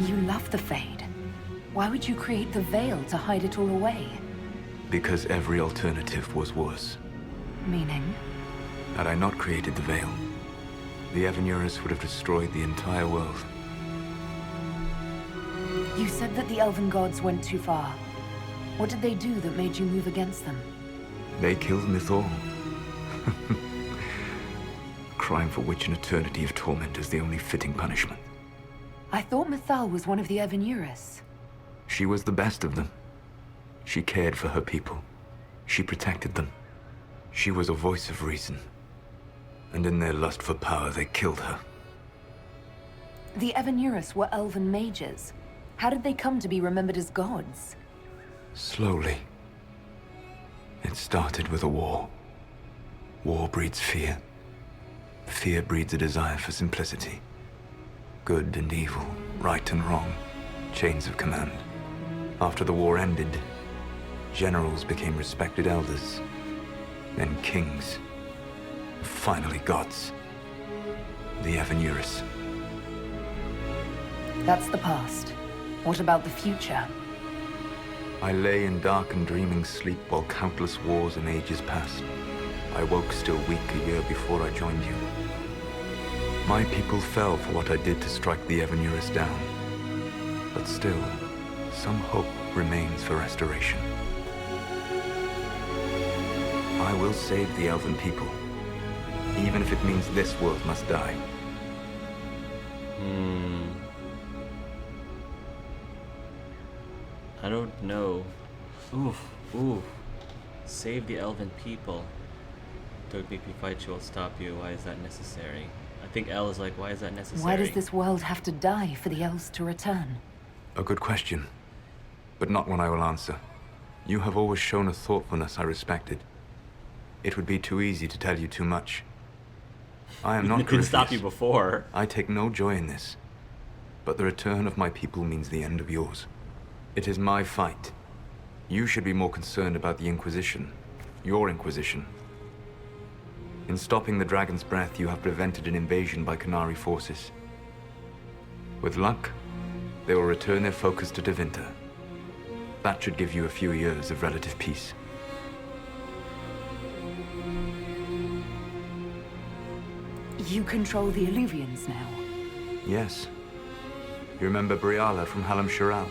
You love the Fade. Why would you create the Veil to hide it all away? Because every alternative was worse. Meaning? Had I not created the Veil, the Evenurus would have destroyed the entire world. You said that the Elven gods went too far. What did they do that made you move against them? They killed Mythal. A crime for which an eternity of torment is the only fitting punishment. I thought Mythal was one of the Evenurus. She was the best of them. She cared for her people. She protected them. She was a voice of reason. And in their lust for power, they killed her. The Evenurus were elven mages. How did they come to be remembered as gods? Slowly. It started with a war. War breeds fear. Fear breeds a desire for simplicity. Good and evil, right and wrong, chains of command. After the war ended, generals became respected elders, then kings, and finally gods. The Evenurus. That's the past. What about the future? I lay in dark and dreaming sleep while countless wars and ages passed. I woke still weak a year before I joined you. My people fell for what I did to strike the Evenurus down. But still, some hope remains for restoration. I will save the Elven people, even if it means this world must die. I don't know. Oof. Save the Elven people. Don't make me fight you, I'll stop you. Why is that necessary? I think Elle is like, why is that necessary? Why does this world have to die for the elves to return? A good question, but not one I will answer. You have always shown a thoughtfulness I respected. It would be too easy to tell you too much. I am not Didn't stop you before. I take no joy in this, but the return of my people means the end of yours. It is my fight. You should be more concerned about the Inquisition, your Inquisition. In stopping the Dragon's Breath, you have prevented an invasion by Qunari forces. With luck, they will return their focus to Tevinter. That should give you a few years of relative peace. You control the Illuvians now. Yes. You remember Briala from Halam-Sharal?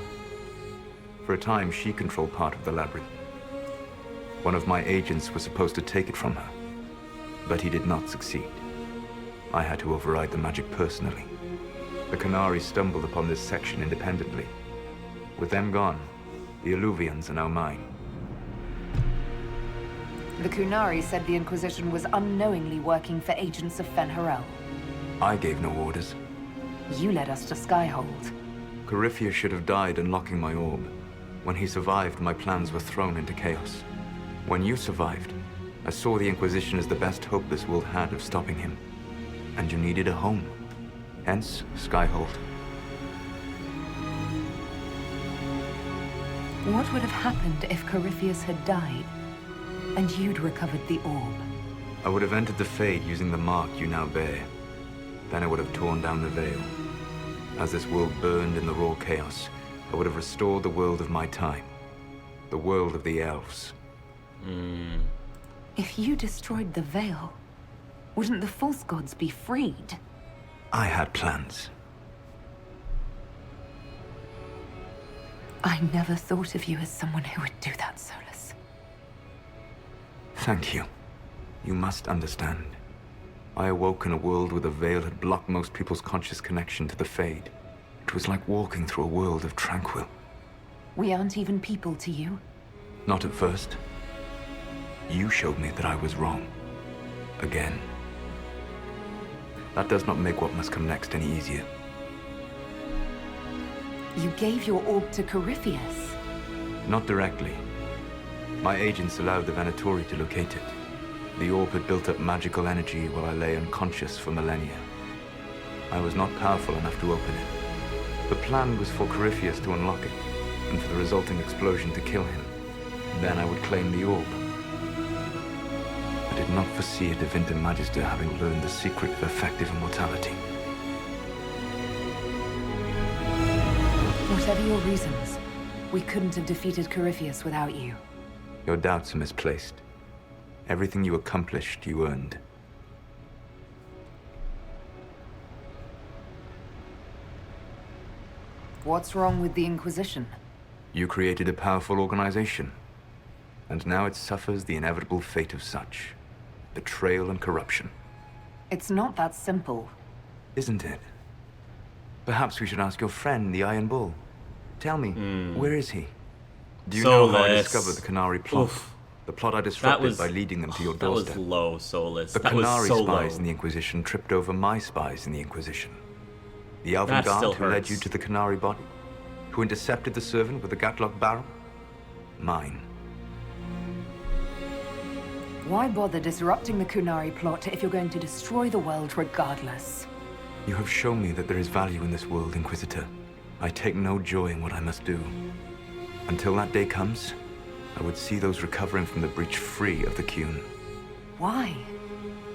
For a time, she controlled part of the labyrinth. One of my agents was supposed to take it from her, but he did not succeed. I had to override the magic personally. The Qunari stumbled upon this section independently. With them gone, the Illuvians are now mine. The Qunari said the Inquisition was unknowingly working for agents of Fen'Harel. I gave no orders. You led us to Skyhold. Corypheus should have died unlocking my orb. When he survived, my plans were thrown into chaos. When you survived, I saw the Inquisition as the best hope this world had of stopping him. And you needed a home. Hence, Skyhold. What would have happened if Corypheus had died, and you'd recovered the orb? I would have entered the Fade using the mark you now bear. Then I would have torn down the veil. As this world burned in the raw chaos, I would have restored the world of my time. The world of the elves. If you destroyed the veil, wouldn't the false gods be freed? I had plans. I never thought of you as someone who would do that, Solus. Thank you. You must understand. I awoke in a world where the veil had blocked most people's conscious connection to the Fade. It was like walking through a world of tranquil. We aren't even people to you? Not at first. You showed me that I was wrong. Again. That does not make what must come next any easier. You gave your orb to Corypheus? Not directly. My agents allowed the Venatori to locate it. The orb had built up magical energy while I lay unconscious for millennia. I was not powerful enough to open it. The plan was for Corypheus to unlock it, and for the resulting explosion to kill him. Then I would claim the orb. I did not foresee a Tevinter Magister having learned the secret of effective immortality. Whatever your reasons, we couldn't have defeated Corypheus without you. Your doubts are misplaced. Everything you accomplished, you earned. What's wrong with the Inquisition? You created a powerful organization, and now it suffers the inevitable fate of such. Betrayal and corruption. It's not that simple. Isn't it? Perhaps we should ask your friend, the Iron Bull. Tell me, where is he? Do you know how I discovered the Canary plot? Oof. The plot I disrupted by leading them to your doorstep. That was low, Solus. The That was Canary so spies low. in the Inquisition tripped over my spies in the Inquisition. The Elven That Guard still who led hurts. you to the Canary body, who intercepted the servant with the Gatlock barrel. Mine. Why bother disrupting the Kunari plot if you're going to destroy the world regardless? You have shown me that there is value in this world, Inquisitor. I take no joy in what I must do. Until that day comes, I would see those recovering from the breach free of the Qun. Why?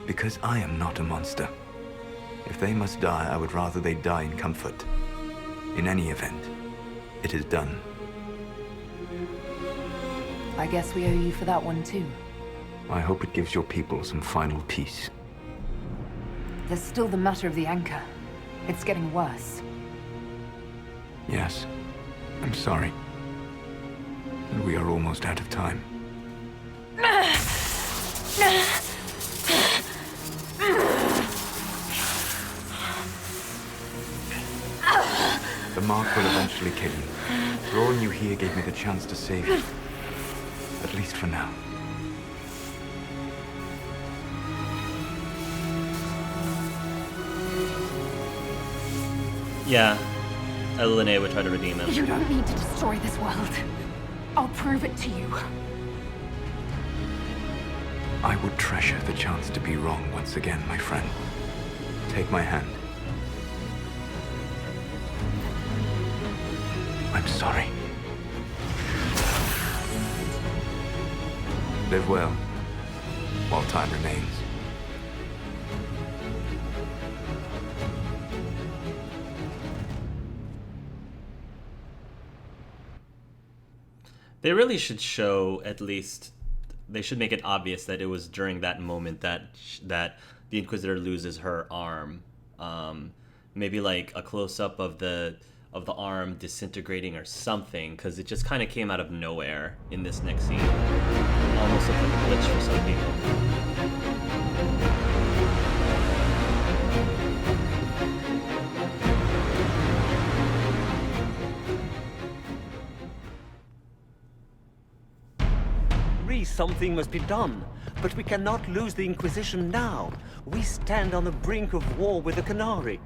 Because I am not a monster. If they must die, I would rather they die in comfort. In any event, it is done. I guess we owe you for that one too. I hope it gives your people some final peace. There's still the matter of the anchor. It's getting worse. Yes, I'm sorry. And we are almost out of time. The mark will eventually kill you. Drawing you here gave me the chance to save you. At least for now. Yeah, Eluney would try to redeem him. You don't need to destroy this world. I'll prove it to you. I would treasure the chance to be wrong once again, my friend. Take my hand. I'm sorry. Live well, while time remains. They really should show, at least, they should make it obvious that it was during that moment that the Inquisitor loses her arm. Maybe like a close-up of the arm disintegrating or something, because it just kind of came out of nowhere in this next scene. Almost looked like a glitch for some people. Something must be done, but we cannot lose the Inquisition now. We stand on the brink of war with the Canary.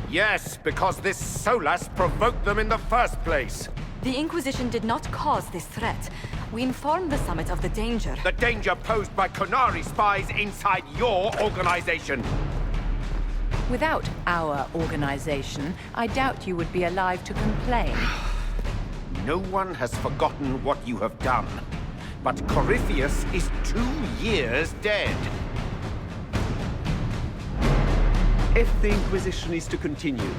Yes, because this Solas provoked them in the first place. The Inquisition did not cause this threat. We informed the Summit of the danger. The danger posed by Canary spies inside your organization. Without our organization, I doubt you would be alive to complain. No one has forgotten what you have done. But Corypheus is 2 years dead. If the Inquisition is to continue,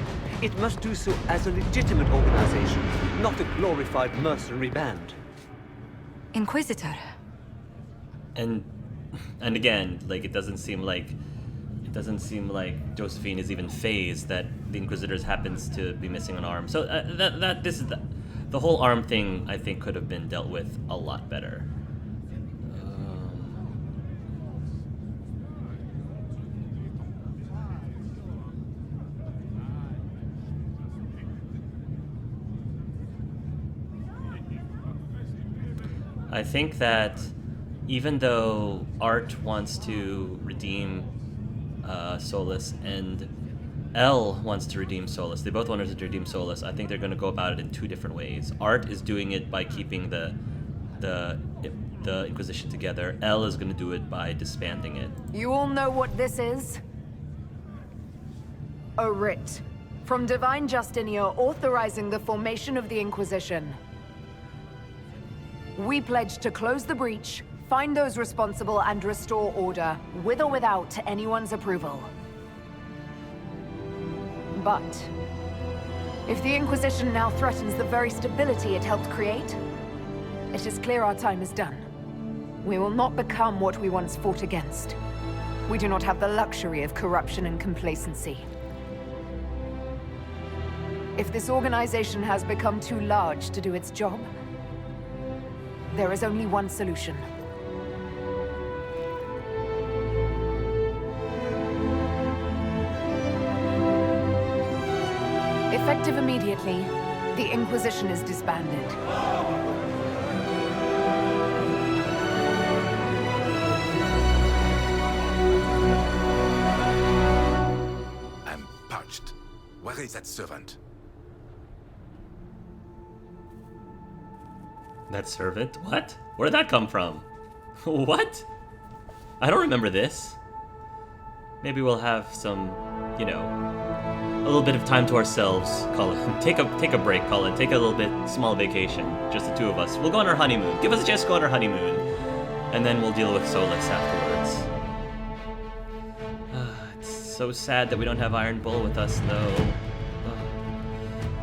it must do so as a legitimate organization, not a glorified mercenary band. Inquisitor. And again, like it doesn't seem like Josephine is even phased that the Inquisitors happens to be missing an arm. So the whole arm thing, I think, could have been dealt with a lot better. I think that even though Art wants to redeem Solus and Elle wants to redeem Solus, they both want to redeem Solus, I think they're going to go about it in two different ways. Art is doing it by keeping the Inquisition together. Elle is going to do it by disbanding it. You all know what this is? A writ from Divine Justinia authorizing the formation of the Inquisition. We pledge to close the breach, find those responsible, and restore order, with or without anyone's approval. But If the Inquisition now threatens the very stability it helped create, it is clear our time is done. We will not become what we once fought against. We do not have the luxury of corruption and complacency. If this organization has become too large to do its job, there is only one solution. Effective immediately, the Inquisition is disbanded. I'm parched. Where is that servant? That servant? What? Where did that come from? What? I don't remember this. Maybe we'll have some, you know, a little bit of time to ourselves, Cullen. Take a break, Cullen. Take a little bit small vacation. Just the two of us. We'll go on our honeymoon. Give us a chance to go on our honeymoon. And then we'll deal with Solus afterwards. It's so sad that we don't have Iron Bull with us, though.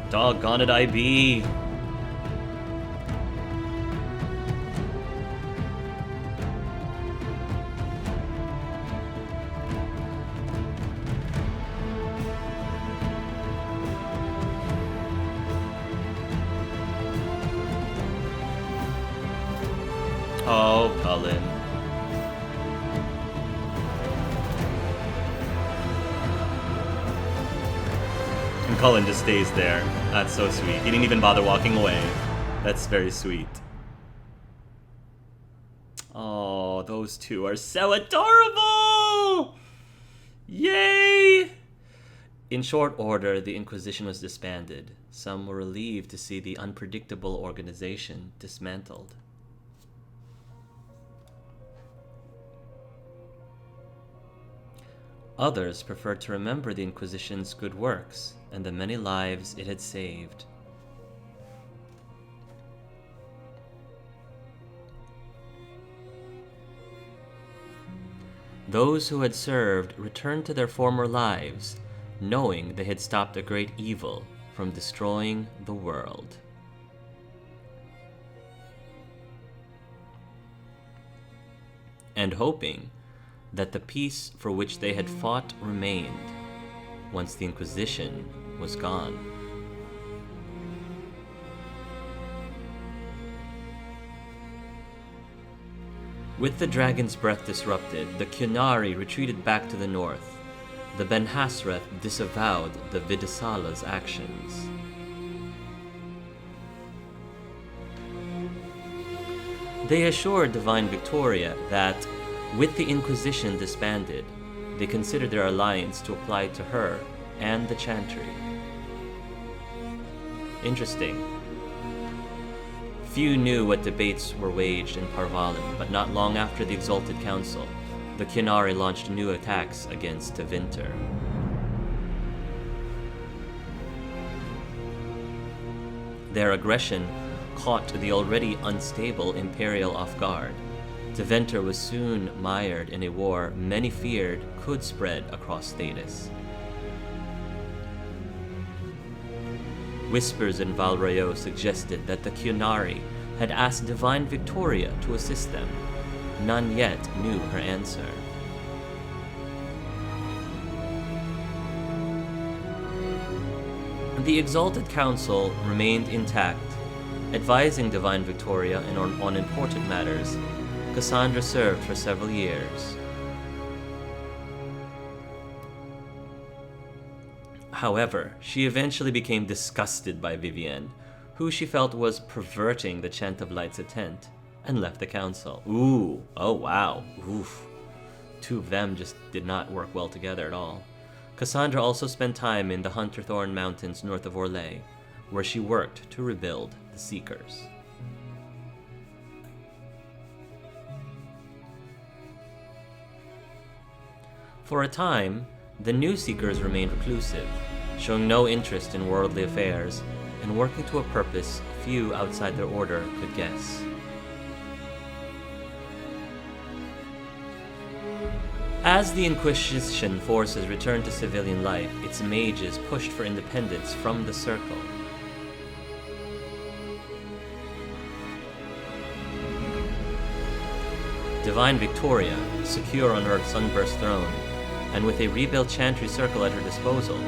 Doggone it, IB. Oh, Cullen. And Cullen just stays there. That's so sweet. He didn't even bother walking away. That's very sweet. Oh, those two are so adorable! Yay! In short order, the Inquisition was disbanded. Some were relieved to see the unpredictable organization dismantled. Others preferred to remember the Inquisition's good works and the many lives it had saved. Those who had served returned to their former lives, knowing they had stopped a great evil from destroying the world. And hoping that the peace for which they had fought remained once the Inquisition was gone. With the dragon's breath disrupted, the Qunari retreated back to the north. The Ben-Hassrath disavowed the Vidisala's actions. They assured Divine Victoria that, with the Inquisition disbanded, they considered their alliance to apply to her and the Chantry. Interesting. Few knew what debates were waged in Parvalin, but not long after the Exalted Council, the Qunari launched new attacks against Tevinter. Their aggression caught the already unstable Imperial off guard. Tevinter was soon mired in a war many feared could spread across Thedas. Whispers in Val Royeaux suggested that the Qunari had asked Divine Victoria to assist them. None yet knew her answer. The Exalted Council remained intact, advising Divine Victoria on important matters. Cassandra served for several years. However, she eventually became disgusted by Vivienne, who she felt was perverting the Chant of Light's intent, and left the council. Ooh, oh wow, oof. Two of them just did not work well together at all. Cassandra also spent time in the Hunterthorn Mountains north of Orlais, where she worked to rebuild the Seekers. For a time, the new Seekers remained reclusive, showing no interest in worldly affairs, and working to a purpose few outside their order could guess. As the Inquisition forces returned to civilian life, its mages pushed for independence from the Circle. Divine Victoria, secure on her sunburst throne, and with a rebuilt Chantry Circle at her disposal,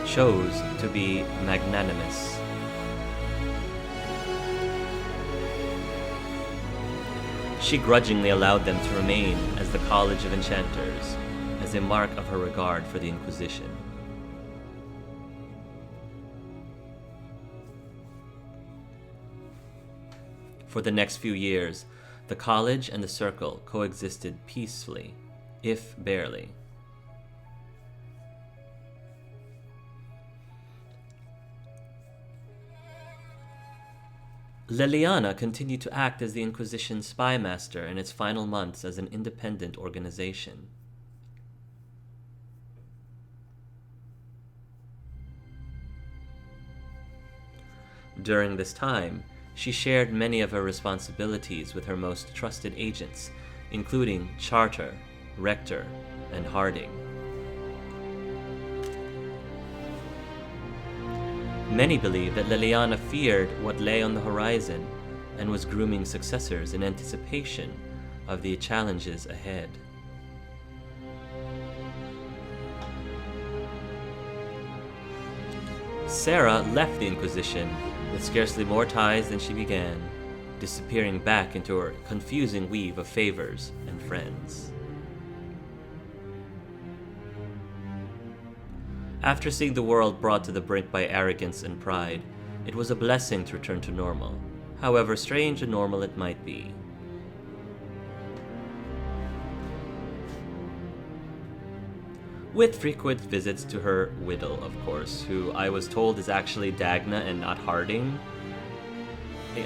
chose to be magnanimous. She grudgingly allowed them to remain as the College of Enchanters, as a mark of her regard for the Inquisition. For the next few years, the College and the Circle coexisted peacefully, if barely. Leliana continued to act as the Inquisition's spy master in its final months as an independent organization. During this time, she shared many of her responsibilities with her most trusted agents, including Charter, Rector, and Harding. Many believe that Leliana feared what lay on the horizon and was grooming successors in anticipation of the challenges ahead. Sarah left the Inquisition with scarcely more ties than she began, disappearing back into her confusing weave of favors and friends. After seeing the world brought to the brink by arrogance and pride, it was a blessing to return to normal, however strange and normal it might be. With frequent visits to her widow, of course, who I was told is actually Dagna and not Harding.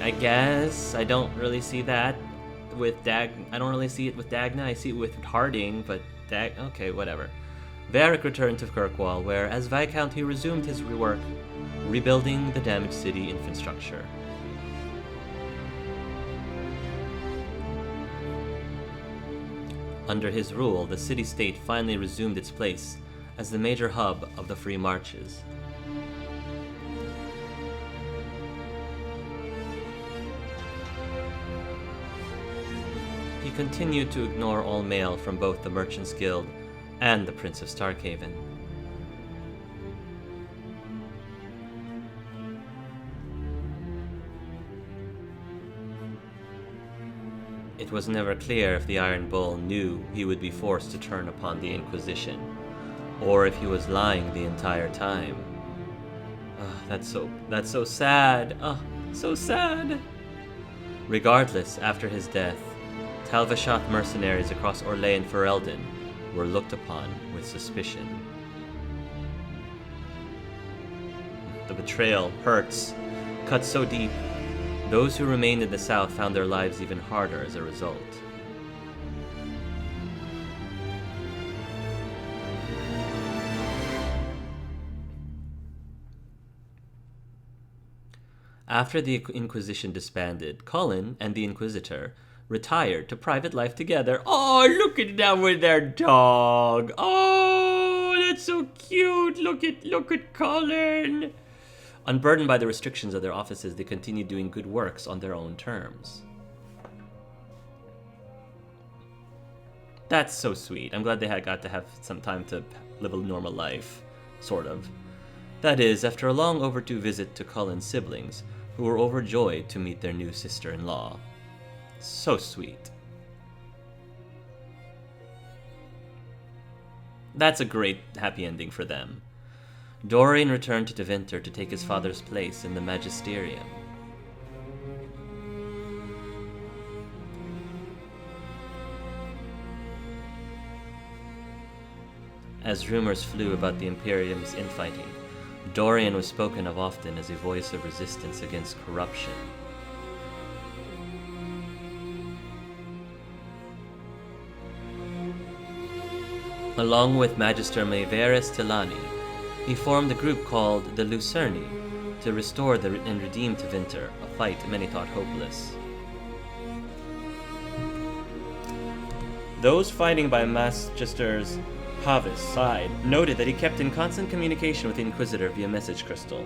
I guess I don't really see that with I don't really see it with Dagna. I see it with Harding, but okay, whatever. Varric returned to Kirkwall, where, as Viscount, he resumed his rework, rebuilding the damaged city infrastructure. Under his rule, the city-state finally resumed its place as the major hub of the Free Marches. He continued to ignore all mail from both the Merchants Guild and the Prince of Starkhaven. It was never clear if the Iron Bull knew he would be forced to turn upon the Inquisition, or if he was lying the entire time. That's so sad. So sad. Regardless, after his death, Talvashath mercenaries across Orlais and Ferelden were looked upon with suspicion. The betrayal hurts, cuts so deep. Those who remained in the South found their lives even harder as a result. After the Inquisition disbanded, Cullen and the Inquisitor retired to private life together. Oh, look at them with their dog. Oh, that's so cute. Look at Cullen. Unburdened by the restrictions of their offices, they continued doing good works on their own terms. That's so sweet. I'm glad they got to have some time to live a normal life, sort of. That is, after a long overdue visit to Cullen's siblings, who were overjoyed to meet their new sister-in-law. So sweet. That's a great happy ending for them. Dorian returned to Deventer to take his father's place in the Magisterium. As rumors flew about the Imperium's infighting, Dorian was spoken of often as a voice of resistance against corruption. Along with Magister Maevaris Tilani, he formed a group called the Lucerni to restore and redeem Tevinter, a fight many thought hopeless. Those fighting by Magister's Havis side noted that he kept in constant communication with the Inquisitor via message crystal.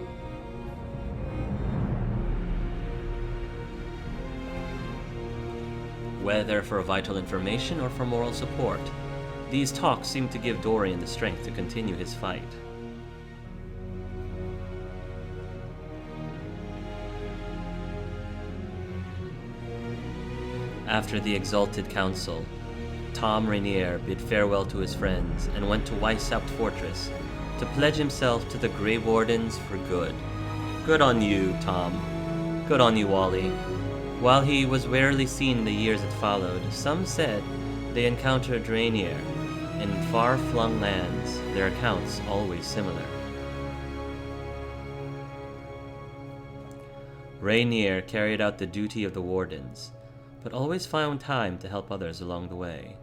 Whether for vital information or for moral support, these talks seemed to give Dorian the strength to continue his fight. After the Exalted Council, Tom Rainier bid farewell to his friends and went to Weishaupt Fortress to pledge himself to the Grey Wardens for good. Good on you, Tom. Good on you, Wally. While he was rarely seen in the years that followed, some said they encountered Rainier in far-flung lands, their accounts always similar. Rainier carried out the duty of the Wardens, but always found time to help others along the way.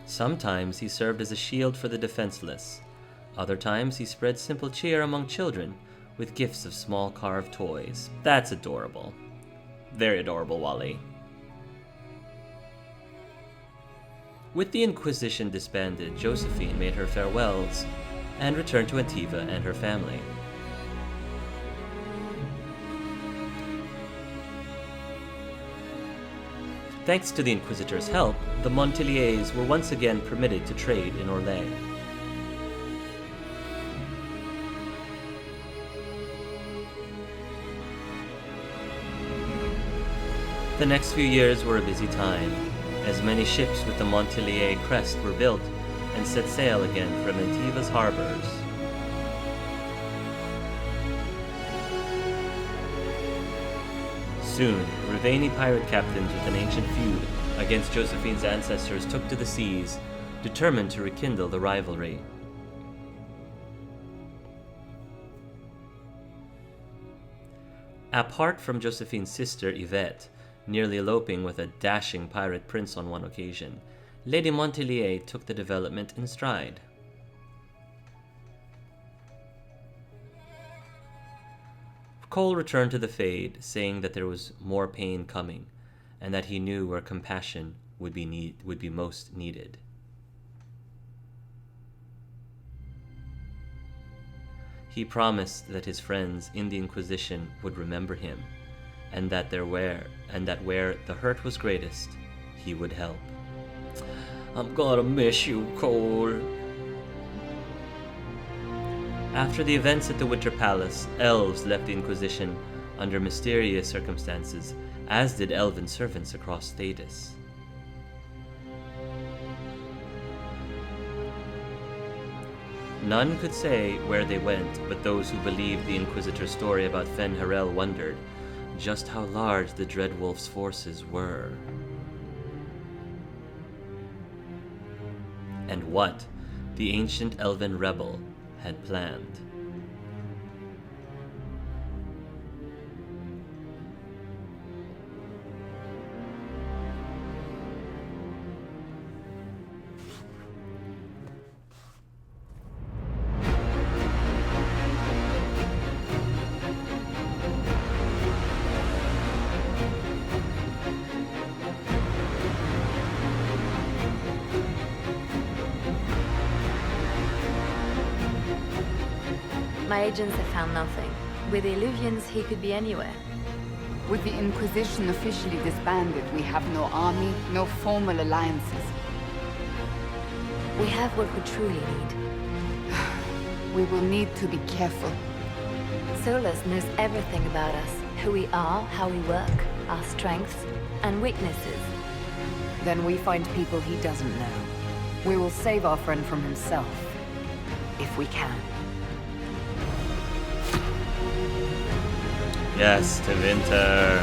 Sometimes he served as a shield for the defenseless. Other times he spread simple cheer among children with gifts of small carved toys. That's adorable. Very adorable, Wally. With the Inquisition disbanded, Josephine made her farewells and returned to Antiva and her family. Thanks to the Inquisitor's help, the Montiliers were once again permitted to trade in Orlais. The next few years were a busy time, as many ships with the Montilier crest were built and set sail again from Antiva's harbors. Soon, Riveni pirate captains with an ancient feud against Josephine's ancestors took to the seas, determined to rekindle the rivalry. Apart from Josephine's sister Yvette, nearly eloping with a dashing pirate prince on one occasion, Lady Montilier took the development in stride. Cole returned to the Fade, saying that there was more pain coming, and that he knew where compassion would be most needed. He promised that his friends in the Inquisition would remember him, and that where the hurt was greatest, he would help. I'm gonna miss you, Cole. After the events at the Winter Palace, elves left the Inquisition under mysterious circumstances, as did elven servants across Thedas. None could say where they went, but those who believed the Inquisitor's story about Fen'Harel wondered just how large the Dreadwolf's forces were. And what the ancient elven rebel had planned. My agents have found nothing. With the Illuvians, he could be anywhere. With the Inquisition officially disbanded, we have no army, no formal alliances. We have what we truly need. We will need to be careful. Solus knows everything about us. Who we are, how we work, our strengths and weaknesses. Then we find people he doesn't know. We will save our friend from himself. If we can. Yes, to Winter.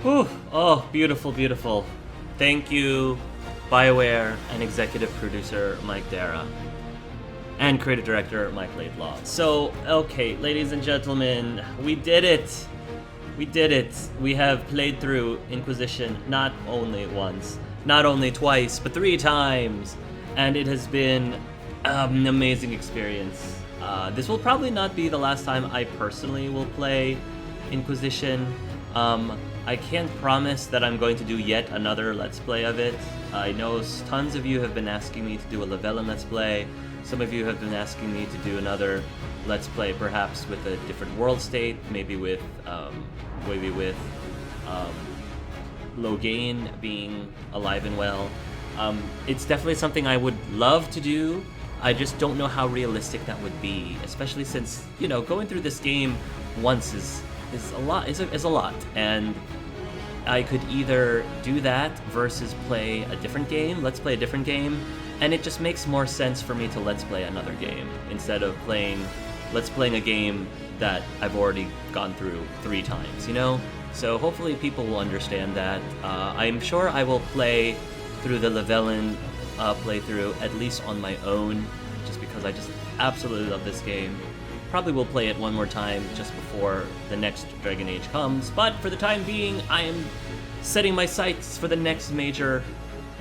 Whew. Oh, beautiful, beautiful. Thank you, BioWare and executive producer Mike Dara. And creative director Mike Laidlaw. So, okay, ladies and gentlemen, we did it. We did it. We have played through Inquisition not only once, not only twice, but 3 times. And it has been an amazing experience. This will probably not be the last time I personally will play Inquisition. I can't promise that I'm going to do yet another Let's Play of it. I know tons of you have been asking me to do a Llewellyn Let's Play. Some of you have been asking me to do another Let's Play, perhaps with a different world state, maybe with Loghain being alive and well. It's definitely something I would love to do. I just don't know how realistic that would be, especially since, you know, going through this game once is a lot, and I could either do that versus play a different game, let's play a different game, and it just makes more sense for me to let's play another game instead of let's playing a game that I've already gone through 3 times, you know? So hopefully people will understand that. I'm sure I will play through the Llewellyn playthrough, at least on my own, just because I just absolutely love this game. Probably will play it one more time just before the next Dragon Age comes, but for the time being, I am setting my sights for the next major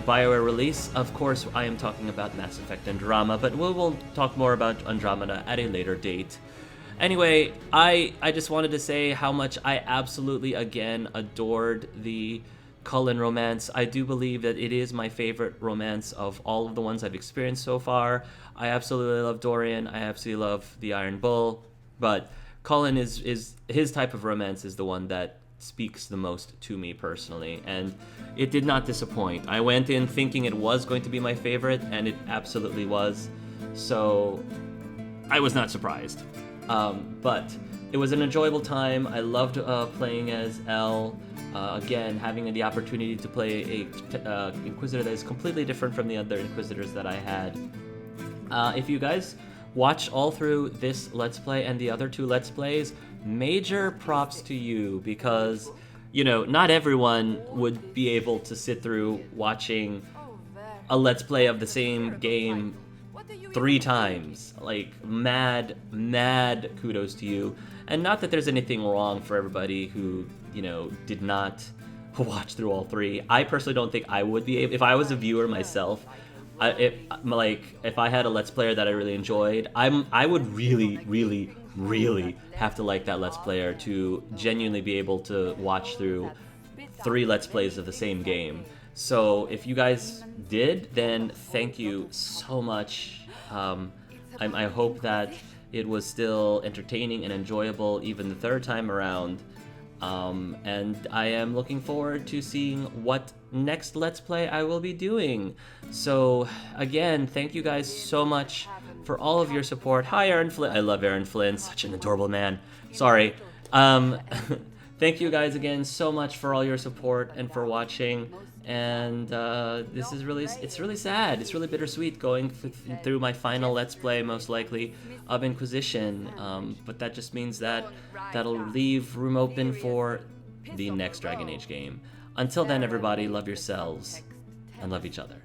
BioWare release. Of course, I am talking about Mass Effect Andromeda, but we will talk more about Andromeda at a later date. Anyway, I just wanted to say how much I absolutely, again, adored the Cullen romance. I do believe that it is my favorite romance of all of the ones I've experienced so far. I absolutely love Dorian. I absolutely love the Iron Bull. But Cullen is his type of romance is the one that speaks the most to me personally, and it did not disappoint. I went in thinking it was going to be my favorite, and it absolutely was. So I was not surprised. But it was an enjoyable time. I loved playing as Elle. Again, having the opportunity to play a Inquisitor that is completely different from the other Inquisitors that I had. If you guys watch all through this Let's Play and the other 2 Let's Plays, major props to you, because, you know, not everyone would be able to sit through watching a Let's Play of the same game 3 times. Like, mad kudos to you. And not that there's anything wrong for everybody who, you know, did not watch through all 3. I personally don't think I would be able, if I was a viewer myself, if I had a Let's Player that I really enjoyed, I would really have to like that Let's Player to genuinely be able to watch through 3 Let's Plays of the same game. So if you guys did, then thank you so much. I hope that it was still entertaining and enjoyable even the 3rd time around. And I am looking forward to seeing what next Let's Play I will be doing. So again, thank you guys so much for all of your support. Hi, Aaron Flynn. I love Aaron Flynn, such an adorable man. Sorry. Thank you guys again so much for all your support and for watching. And this is really sad. It's really bittersweet going through my final Let's Play, most likely, of Inquisition. But that just means that that'll leave room open for the next Dragon Age game. Until then, everybody, love yourselves and love each other.